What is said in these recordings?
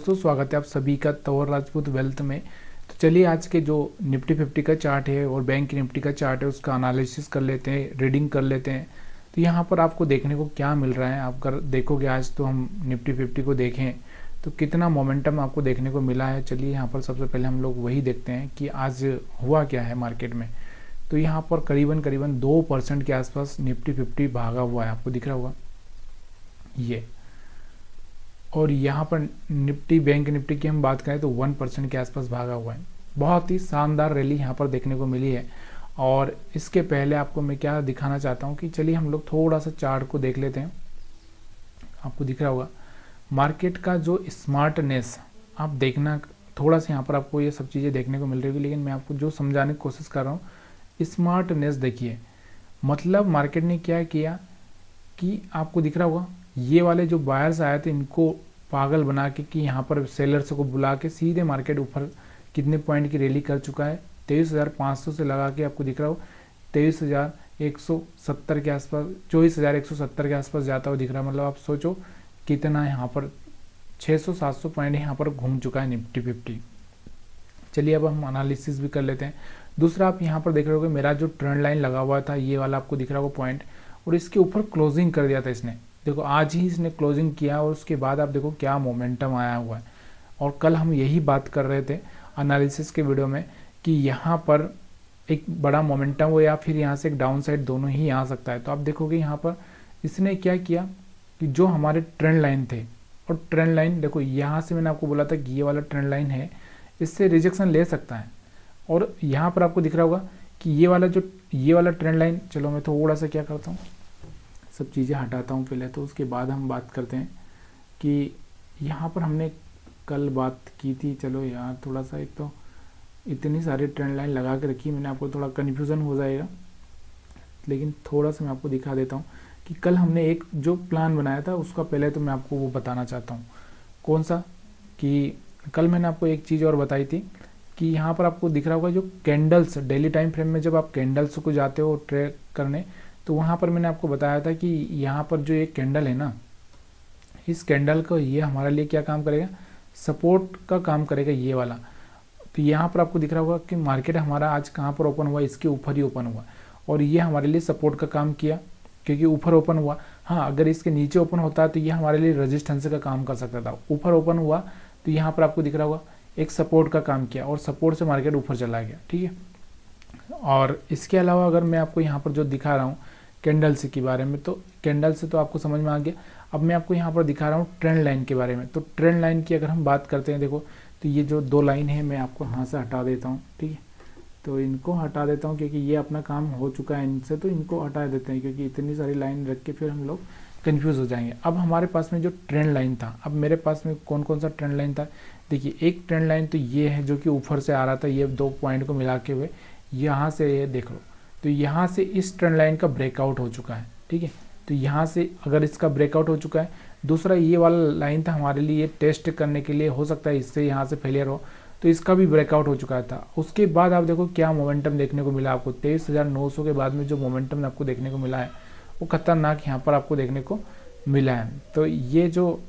दोस्तों स्वागत है आप सभी का तौर राजपूत वेल्थ में। तो चलिए आज के जो निफ्टी 50 का चार्ट है और बैंक निफ्टी का चार्ट है उसका एनालिसिस कर लेते हैं, रीडिंग कर लेते हैं। तो यहाँ पर आपको देखने को क्या मिल रहा है, आप अगर देखोगे आज तो हम निफ्टी 50 को देखें तो कितना मोमेंटम आपको देखने को मिला है। चलिए यहाँ पर सबसे पहले हम लोग वही देखते हैं कि आज हुआ क्या है मार्केट में। तो यहाँ पर करीबन 2% के आसपास निफ्टी 50 भागा हुआ है, आपको दिख रहा होगा ये। और यहाँ पर निफ्टी बैंक निफ्टी की हम बात करें तो 1% के आसपास भागा हुआ है। बहुत ही शानदार रैली यहाँ पर देखने को मिली है। और इसके पहले आपको मैं क्या दिखाना चाहता हूँ कि चलिए हम लोग थोड़ा सा चार्ट को देख लेते हैं। आपको दिख रहा होगा मार्केट का जो स्मार्टनेस, आप देखना थोड़ा सा यहाँ पर आपको ये सब चीज़ें देखने को मिल रही होगी, लेकिन मैं आपको जो समझाने की कोशिश कर रहा हूँ स्मार्टनेस देखिए। मतलब मार्केट ने क्या किया कि आपको दिख रहा होगा ये वाले जो बायर्स आए थे इनको पागल बना के कि यहाँ पर सेलर्स को बुला के सीधे मार्केट ऊपर कितने पॉइंट की रैली कर चुका है 23,500 से लगा के आपको दिख रहा हो 23,170 के आसपास, 24,170 के आसपास जाता हुआ दिख रहा है। मतलब आप सोचो कितना यहाँ पर 600-700 पॉइंट यहाँ पर घूम चुका है निफ्टी 50। चलिए अब हम एनालिसिस भी कर लेते हैं। दूसरा आप यहाँ पर देख रहे हो मेरा जो ट्रेंड लाइन लगा हुआ था ये वाला आपको दिख रहा होगा पॉइंट, और इसके ऊपर क्लोजिंग कर दिया था इसने। देखो आज ही इसने क्लोजिंग किया और उसके बाद आप देखो क्या मोमेंटम आया हुआ है। और कल हम यही बात कर रहे थे एनालिसिस के वीडियो में कि यहाँ पर एक बड़ा मोमेंटम हो या फिर यहाँ से एक डाउन साइड दोनों ही आ सकता है। तो आप देखोगे यहाँ पर इसने क्या किया कि जो हमारे ट्रेंड लाइन थे, और ट्रेंड लाइन देखो यहाँ से मैंने आपको बोला था कि ये वाला ट्रेंड लाइन है, इससे रिजेक्शन ले सकता है। और यहाँ पर आपको दिख रहा होगा कि ये वाला ट्रेंड लाइन, चलो मैं थोड़ा सा क्या करता हूँ सब चीज़ें हटाता हूँ पहले, तो उसके बाद हम बात करते हैं कि यहाँ पर हमने कल बात की थी। चलो यार थोड़ा सा, एक तो इतनी सारी ट्रेंड लाइन लगा के रखी मैंने, आपको थोड़ा कन्फ्यूज़न हो जाएगा, लेकिन थोड़ा सा मैं आपको दिखा देता हूँ कि कल हमने एक जो प्लान बनाया था उसका पहले तो मैं आपको वो बताना चाहता हूँ। कौन सा? कि कल मैंने आपको एक चीज़ और बताई थी कि यहाँ पर आपको दिख रहा होगा जो कैंडल्स डेली टाइम फ्रेम में जब आप कैंडल्स को जाते हो ट्रेड करने, तो वहाँ पर मैंने आपको बताया था कि यहाँ पर जो एक कैंडल है ना, इस कैंडल को ये हमारे लिए क्या काम करेगा, सपोर्ट का काम करेगा ये वाला। तो यहाँ पर आपको दिख रहा होगा कि मार्केट हमारा आज कहाँ पर ओपन हुआ, इसके ऊपर ही ओपन हुआ और ये हमारे लिए सपोर्ट का काम किया क्योंकि ऊपर ओपन हुआ। हाँ, अगर इसके नीचे ओपन होता तो ये हमारे लिए रेजिस्टेंस का काम कर सकता था। ऊपर ओपन हुआ तो यहाँ पर आपको दिख रहा होगा एक सपोर्ट का काम किया और सपोर्ट से मार्केट ऊपर चला गया, ठीक है। और इसके अलावा अगर मैं आपको यहाँ पर जो दिखा रहा हूँ कैंडल्स के बारे में, तो कैंडल से तो आपको समझ में आ गया। अब मैं आपको यहाँ पर दिखा रहा हूँ ट्रेंड लाइन के बारे में। तो ट्रेंड लाइन की अगर हम बात करते हैं, देखो तो ये जो दो लाइन है मैं आपको यहाँ से हटा देता हूँ, ठीक है। तो इनको हटा देता हूँ क्योंकि ये अपना काम हो चुका है इनसे, तो इनको हटा देते हैं क्योंकि इतनी सारी लाइन रख के फिर हम लोग कन्फ्यूज़ हो जाएंगे। अब हमारे पास में जो ट्रेंड लाइन था, अब मेरे पास में कौन कौन सा ट्रेंड लाइन था, देखिए एक ट्रेंड लाइन तो ये है जो कि ऊपर से आ रहा था, ये दो पॉइंट को मिला के हुए यहाँ से ये देख लो, तो यहाँ से इस ट्रेंड लाइन का ब्रेकआउट हो चुका है, ठीक है। तो यहाँ से अगर इसका ब्रेकआउट हो चुका है, दूसरा ये वाला लाइन था हमारे लिए टेस्ट करने के लिए, हो सकता है इससे यहाँ से फेलियर हो, तो इसका भी ब्रेकआउट हो चुका था। उसके बाद आप देखो क्या मोमेंटम देखने को मिला आपको, 23,900 के बाद में जो मोमेंटम आपको देखने को मिला है वो खतरनाक यहाँ पर आपको देखने को मिला है। तो ये जो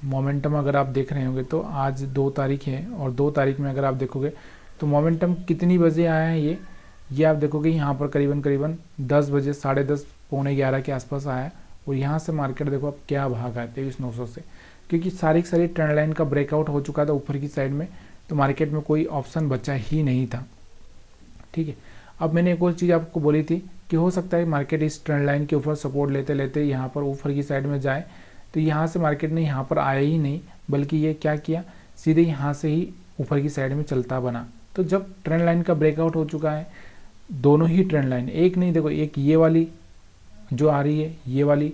मोमेंटम अगर आप देख रहे होंगे तो आज 2 तारीख है और 2 तारीख में अगर आप देखोगे तो मोमेंटम कितनी बजे आया है ये आप देखोगे यहाँ पर करीबन 10 बजे, 10:30, पौने 11 के आसपास आया है। और यहाँ से मार्केट देखो अब क्या भागा है 23,900 से, क्योंकि सारी ट्रेंड लाइन का ब्रेकआउट हो चुका था ऊपर की साइड में, तो मार्केट में कोई ऑप्शन बचा ही नहीं था, ठीक है। अब मैंने एक और चीज़ आपको बोली थी कि हो सकता है मार्केट इस ट्रेंड लाइन के ऊपर सपोर्ट लेते लेते यहाँ पर ऊपर की साइड में जाए, तो यहाँ से मार्केट ने यहाँ पर आया ही नहीं, बल्कि ये क्या किया, सीधे यहाँ से ही ऊपर की साइड में चलता बना। तो जब ट्रेंड लाइन का ब्रेकआउट हो चुका है, दोनों ही ट्रेंड लाइन, एक नहीं, देखो एक ये वाली जो आ रही है ये वाली,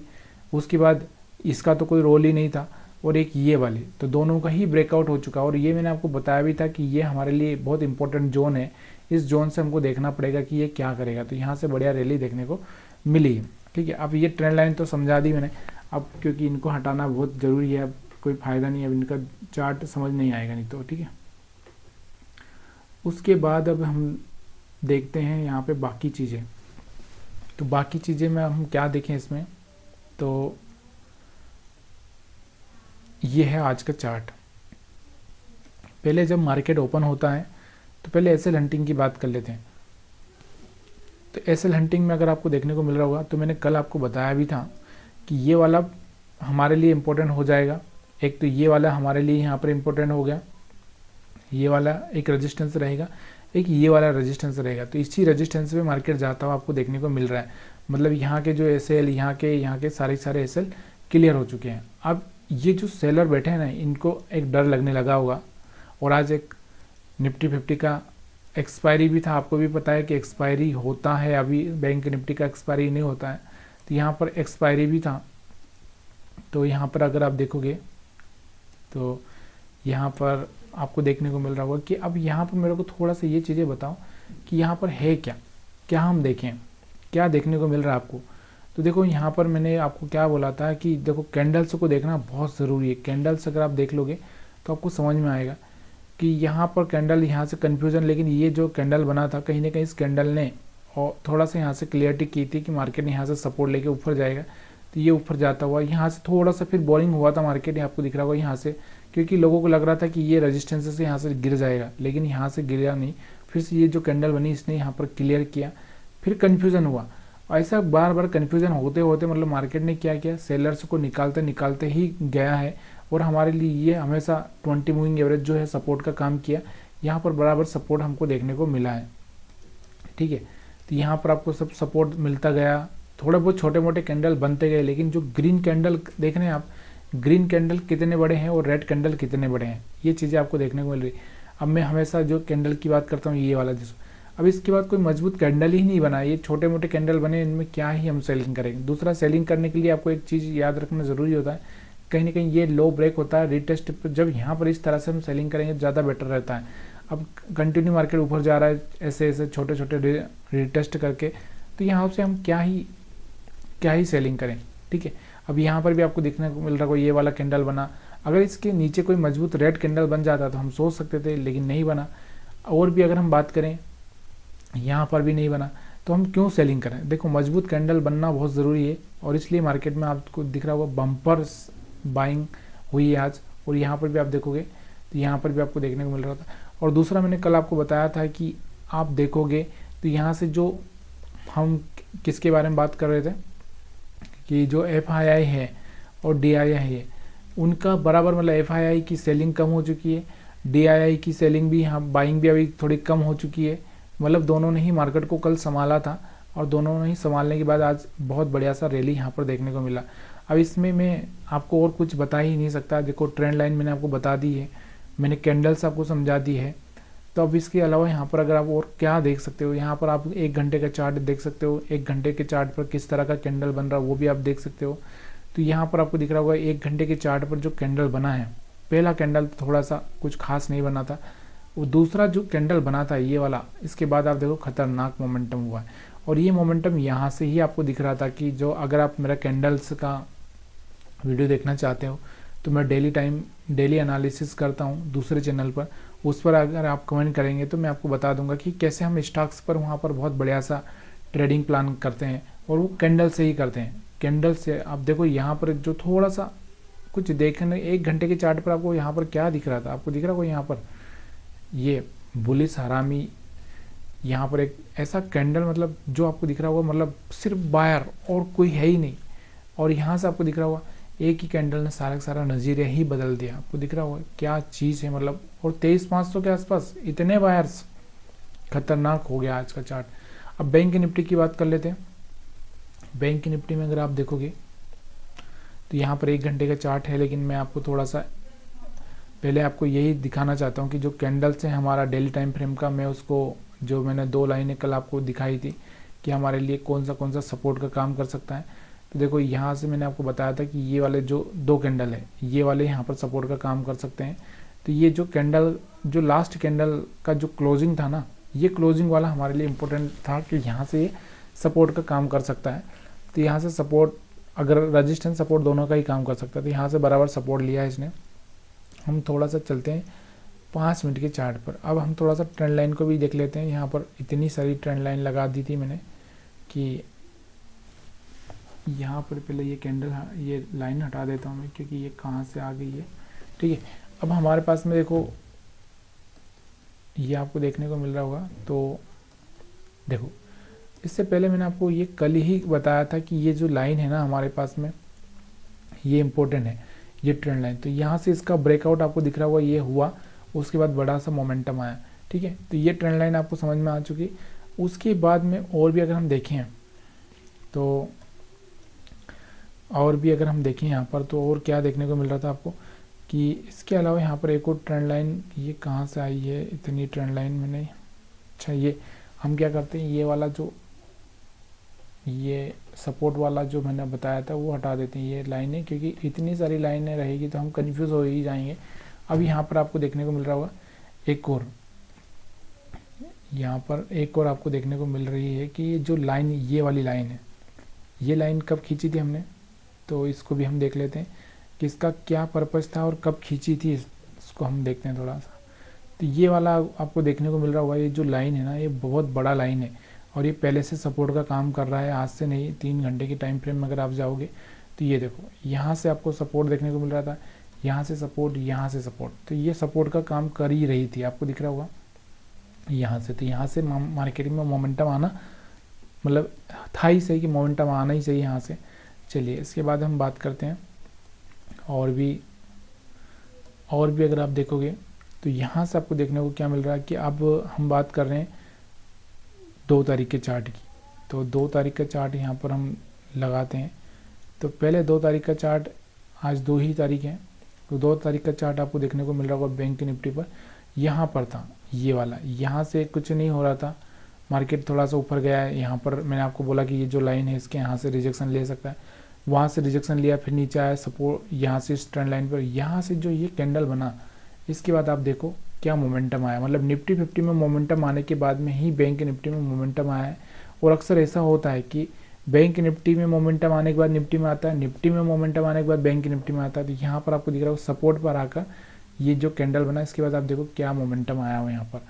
उसके बाद इसका तो कोई रोल ही नहीं था, और एक ये वाली, तो दोनों का ही ब्रेकआउट हो चुका। और ये मैंने आपको बताया भी था कि ये हमारे लिए बहुत इंपॉर्टेंट जोन है, इस जोन से हमको देखना पड़ेगा कि ये क्या करेगा। तो यहाँ से बढ़िया रैली देखने को मिली, ठीक है। अब ये ट्रेंड लाइन तो समझा दी मैंने, अब क्योंकि इनको हटाना बहुत ज़रूरी है, अब कोई फ़ायदा नहीं है, अब इनका चार्ट समझ नहीं आएगा नहीं तो, ठीक है। उसके बाद अब हम देखते हैं यहाँ पे बाकी चीज़ें। तो बाकी चीज़ें में हम क्या देखें इसमें, तो ये है आज का चार्ट। पहले जब मार्केट ओपन होता है तो पहले एसएल हंटिंग की बात कर लेते हैं। तो एसएल हंटिंग में अगर आपको देखने को मिल रहा होगा तो मैंने कल आपको बताया भी था कि ये वाला हमारे लिए इम्पोर्टेंट हो जाएगा। एक तो ये वाला हमारे लिए यहाँ पर इम्पोर्टेंट हो गया, ये वाला एक रेजिस्टेंस रहेगा, एक ये वाला रेजिस्टेंस रहेगा। तो इसी रेजिस्टेंस पे मार्केट जाता हुआ आपको देखने को मिल रहा है। मतलब यहाँ के जो एसएल, यहाँ के सारे एसएल क्लियर हो चुके हैं। अब ये जो सेलर बैठे हैं ना, इनको एक डर लगने लगा होगा। और आज एक निफ्टी 50 का एक्सपायरी भी था, आपको भी पता है कि एक्सपायरी होता है, अभी बैंक निफ्टी का एक्सपायरी नहीं होता है, तो यहाँ पर एक्सपायरी भी था। तो यहाँ पर अगर आप देखोगे तो यहाँ पर आपको देखने को मिल रहा होगा कि अब यहाँ पर मेरे को थोड़ा सा ये चीज़ें बताओ कि यहाँ पर है क्या, क्या हम देखें, क्या देखने को मिल रहा है आपको। तो देखो यहाँ पर मैंने आपको क्या बोला था कि देखो कैंडल्स को देखना बहुत ज़रूरी है। कैंडल्स अगर आप देख लोगे तो आपको समझ में आएगा कि यहाँ पर कैंडल, यहाँ से कन्फ्यूज़न, लेकिन ये जो कैंडल बना था कहीं ना कहीं इस कैंडल ने और थोड़ा सा यहाँ से क्लियरिटी की थी कि मार्केट ने यहाँ से सपोर्ट लेके ऊपर जाएगा। तो ये ऊपर जाता हुआ यहाँ से थोड़ा सा फिर बोरिंग हुआ था मार्केट, आपको दिख रहा होगा यहाँ से, क्योंकि लोगों को लग रहा था कि ये रेजिस्टेंस से यहाँ से गिर जाएगा, लेकिन यहाँ से गिरा नहीं। फिर से ये जो कैंडल बनी इसने यहाँ पर क्लियर किया, फिर कन्फ्यूज़न हुआ। ऐसा बार बार कन्फ्यूज़न होते होते मतलब मार्केट ने क्या किया, सेलर्स को निकालते निकालते ही गया है। और हमारे लिए ये हमेशा 20 मूविंग एवरेज जो है सपोर्ट का काम किया। यहाँ पर बराबर सपोर्ट हमको देखने को मिला है, ठीक है। तो यहाँ पर आपको सब सपोर्ट मिलता गया, थोड़े बहुत छोटे मोटे कैंडल बनते गए, लेकिन जो ग्रीन कैंडल देख रहे हैं आप, ग्रीन कैंडल कितने बड़े हैं और रेड कैंडल कितने बड़े हैं, ये चीज़ें आपको देखने को मिल रही। अब मैं हमेशा जो कैंडल की बात करता हूँ ये वाला जिसको, अब इसके बाद कोई मजबूत कैंडल ही नहीं बना, ये छोटे मोटे कैंडल बने, इनमें क्या ही हम सेलिंग करेंगे। दूसरा, सेलिंग करने के लिए आपको एक चीज़ याद रखना ज़रूरी होता है, कहीं ना कहीं ये लो ब्रेक होता है रिटेस्ट पर, जब यहाँ पर इस तरह से हम सेलिंग करेंगे ज़्यादा बेटर रहता है। अब कंटिन्यू मार्केट ऊपर जा रहा है ऐसे ऐसे छोटे छोटे रिटेस्ट करके, तो यहाँ से हम क्या ही सेलिंग करें, ठीक है। अब यहाँ पर भी आपको देखने को मिल रहा है ये वाला कैंडल बना, अगर इसके नीचे कोई मजबूत रेड कैंडल बन जाता तो हम सोच सकते थे, लेकिन नहीं बना। और भी अगर हम बात करें यहाँ पर भी नहीं बना, तो हम क्यों सेलिंग करें। देखो मजबूत कैंडल बनना बहुत ज़रूरी है, और इसलिए मार्केट में आपको दिख रहा होगा बम्पर बाइंग हुई है आज। और यहाँ पर भी आप देखोगे तो यहाँ पर भी आपको देखने को मिल रहा था। और दूसरा, मैंने कल आपको बताया था कि आप देखोगे तो यहाँ से जो हम किसके बारे में बात कर रहे थे कि जो FII है और DII है, उनका बराबर, मतलब FII की सेलिंग कम हो चुकी है, DII की सेलिंग भी, यहाँ बाइंग भी अभी थोड़ी कम हो चुकी है। मतलब दोनों ने ही मार्केट को कल संभाला था, और दोनों ने ही संभालने के बाद आज बहुत बढ़िया सा रैली यहाँ पर देखने को मिला। अब इसमें मैं आपको और कुछ बता ही नहीं सकता। देखो ट्रेंड लाइन मैंने आपको बता दी है, मैंने कैंडल्स आपको समझा दी है। तो अब इसके अलावा यहाँ पर अगर आप और क्या देख सकते हो, यहाँ पर आप 1 घंटे का चार्ट देख सकते हो, 1 घंटे के चार्ट पर किस तरह का कैंडल बन रहा है वो भी आप देख सकते हो। तो यहाँ पर आपको दिख रहा होगा 1 घंटे के चार्ट पर जो कैंडल बना है, पहला कैंडल थोड़ा सा कुछ खास नहीं बना था, वो दूसरा जो कैंडल बना था ये वाला, इसके बाद आप देखो खतरनाक मोमेंटम हुआ है। और ये मोमेंटम यहाँ से ही आपको दिख रहा था कि जो, अगर आप मेरा कैंडल्स का वीडियो देखना चाहते हो तो मैं डेली एनालिसिस करता हूँ दूसरे चैनल पर, उस पर अगर आप कमेंट करेंगे तो मैं आपको बता दूंगा कि कैसे हम स्टॉक्स पर वहाँ पर बहुत बढ़िया सा ट्रेडिंग प्लान करते हैं, और वो कैंडल से ही करते हैं। कैंडल से आप देखो यहाँ पर जो थोड़ा सा कुछ देखने, 1 घंटे के चार्ट पर आपको यहाँ पर क्या दिख रहा था, आपको दिख रहा होगा यहाँ पर ये बुलिस हरामी, यहाँ पर एक ऐसा कैंडल, मतलब जो आपको दिख रहा होगा, मतलब सिर्फ बायर और कोई है ही नहीं। और यहाँ से आपको दिख रहा होगा एक ही कैंडल ने सारा का सारा नज़रिया ही बदल दिया, आपको दिख रहा होगा क्या चीज़ है मतलब। और 23,500 के आसपास इतने बायर्स, खतरनाक हो गया आज का चार्ट। अब बैंक निफ्टी की बात कर लेते हैं। बैंक निफ्टी में अगर आप देखोगे तो यहाँ पर 1 घंटे का चार्ट है, लेकिन मैं आपको थोड़ा सा पहले आपको यही दिखाना चाहता हूँ कि जो कैंडल्स है हमारा डेली टाइम फ्रेम का, मैं उसको, जो मैंने 2 लाइनें कल आपको दिखाई थी कि हमारे लिए कौन सा सपोर्ट का काम कर सकता है। तो देखो यहाँ से मैंने आपको बताया था कि ये वाले जो 2 कैंडल है, ये वाले यहाँ पर सपोर्ट का काम कर सकते हैं। तो ये जो कैंडल, जो लास्ट कैंडल का जो क्लोजिंग था ना, ये क्लोजिंग वाला हमारे लिए इम्पोर्टेंट था कि यहाँ से ये सपोर्ट का काम कर सकता है। तो यहाँ से सपोर्ट, अगर रजिस्टेंस सपोर्ट दोनों का ही काम कर सकता है, तो यहाँ से बराबर सपोर्ट लिया है इसने। हम थोड़ा सा चलते हैं 5 मिनट के चार्ट पर। अब हम थोड़ा सा ट्रेंड लाइन को भी देख लेते हैं। यहाँ पर इतनी सारी ट्रेंड लाइन लगा दी थी मैंने कि यहाँ पर पहले ये कैंडल, ये लाइन हटा देता हूँ मैं, क्योंकि ये कहाँ से आ गई है। ठीक है, अब हमारे पास में देखो ये आपको देखने को मिल रहा होगा। तो देखो, इससे पहले मैंने आपको ये कल ही बताया था कि ये जो लाइन है ना हमारे पास में, ये इंपॉर्टेंट है, ये ट्रेंड लाइन। तो यहाँ से इसका ब्रेकआउट आपको दिख रहा होगा, ये हुआ, उसके बाद बड़ा सा मोमेंटम आया। ठीक है, तो ये ट्रेंड लाइन आपको समझ में आ चुकी। उसके बाद में और भी अगर हम देखें तो, और भी अगर हम देखें यहाँ पर, तो और क्या देखने को मिल रहा था आपको कि इसके अलावा यहाँ पर एक और ट्रेंड लाइन, ये कहाँ से आई है इतनी ट्रेंड लाइन मैंने। अच्छा, ये हम क्या करते हैं, ये वाला जो ये सपोर्ट वाला जो मैंने बताया था वो हटा देते हैं, ये लाइनें, क्योंकि इतनी सारी लाइनें रहेगी तो हम कंफ्यूज हो ही जाएंगे। अब यहाँ पर आपको देखने को मिल रहा होगा एक और, यहाँ पर एक और आपको देखने को मिल रही है कि ये जो लाइन, ये वाली लाइन है, ये लाइन कब खींची थी हमने, तो इसको भी हम देख लेते हैं कि इसका क्या पर्पज़ था और कब खींची थी, इसको हम देखते हैं थोड़ा सा। तो ये वाला आपको देखने को मिल रहा होगा, ये जो लाइन है ना, ये बहुत बड़ा लाइन है और ये पहले से सपोर्ट का काम कर रहा है, आज से नहीं, 3 घंटे की टाइम फ्रेम में अगर आप जाओगे तो ये देखो, यहाँ से आपको सपोर्ट देखने को मिल रहा था, यहाँ से सपोर्ट, यहाँ से सपोर्ट, तो ये सपोर्ट का काम कर ही रही थी, आपको दिख रहा होगा यहाँ से। तो यहाँ से मार्केटिंग में मोमेंटम आना, मतलब था ही सही कि मोमेंटम आना ही चाहिए यहाँ से। चलिए, इसके बाद हम बात करते हैं और भी अगर आप देखोगे तो यहाँ से आपको देखने को क्या मिल रहा है कि अब हम बात कर रहे हैं 2 तारीख के चार्ट की। तो 2 तारीख का चार्ट यहाँ पर हम लगाते हैं। तो पहले 2 तारीख का चार्ट, आज 2 ही तारीख है, तो 2 तारीख का चार्ट आपको देखने को मिल रहा होगा बैंक निफ्टी पर, यहाँ पर था ये वाला, यहाँ से कुछ नहीं हो रहा था, मार्केट थोड़ा सा ऊपर गया है। यहाँ पर मैंने आपको बोला कि ये जो लाइन है इसके यहाँ से रिजेक्शन ले सकता है, वहाँ से रिजेक्शन लिया, फिर नीचे आया सपोर्ट, यहाँ से इस ट्रेंड लाइन पर, यहाँ से जो ये कैंडल बना, इसके बाद आप देखो क्या मोमेंटम आया। मतलब निफ्टी 50 में मोमेंटम आने के बाद में ही बैंक निफ्टी में मोमेंटम आया है। और अक्सर ऐसा होता है कि बैंक निफ्टी में मोमेंटम आने के बाद निफ्टी में आता है, निफ्टी में मोमेंटम आने के बाद बैंक निफ्टी में आता है। तो यहाँ पर आपको दिख रहा है सपोर्ट पर आकर ये जो कैंडल बना, इसके बाद आप देखो क्या मोमेंटम आया हो यहाँ पर।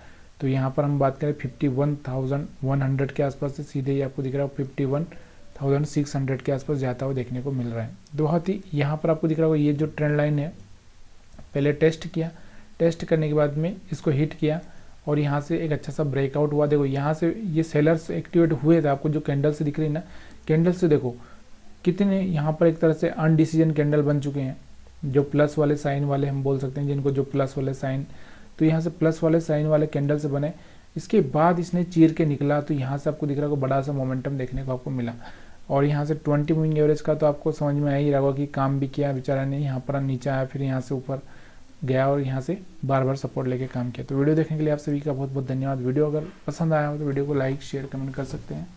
तो यहाँ पर हम बात करें 51,100 के आसपास से सीधे ही आपको दिख रहा है 51,600 के आसपास जाता हुआ देखने को मिल रहा है। बहुत ही यहाँ पर आपको दिख रहा होगा ये जो ट्रेंड लाइन है, पहले टेस्ट किया, टेस्ट करने के बाद में इसको हिट किया और यहाँ से एक अच्छा सा ब्रेकआउट हुआ। देखो यहाँ से ये सेलर्स एक्टिवेट हुए थे, आपको जो कैंडल से दिख रही है ना, कैंडल से देखो कितने यहाँ पर एक तरह से अनडिसीजन कैंडल बन चुके हैं, जो प्लस वाले साइन वाले हम बोल सकते हैं जिनको, जो प्लस वाले साइन, तो यहाँ से प्लस वाले साइन वाले कैंडल से बने। इसके बाद इसने चीर के निकला, तो यहाँ से आपको दिख रहा होगा बड़ा सा मोमेंटम देखने को आपको मिला। और यहाँ से 20 मूविंग एवरेज का तो आपको समझ में आ ही रहा होगा कि काम भी किया बेचारा ने, यहाँ पर नीचे आया, फिर यहाँ से ऊपर गया और यहाँ से बार बार सपोर्ट लेके काम किया। तो वीडियो देखने के लिए आप सभी का बहुत बहुत धन्यवाद। वीडियो अगर पसंद आया हो तो वीडियो को लाइक शेयर कमेंट कर सकते हैं।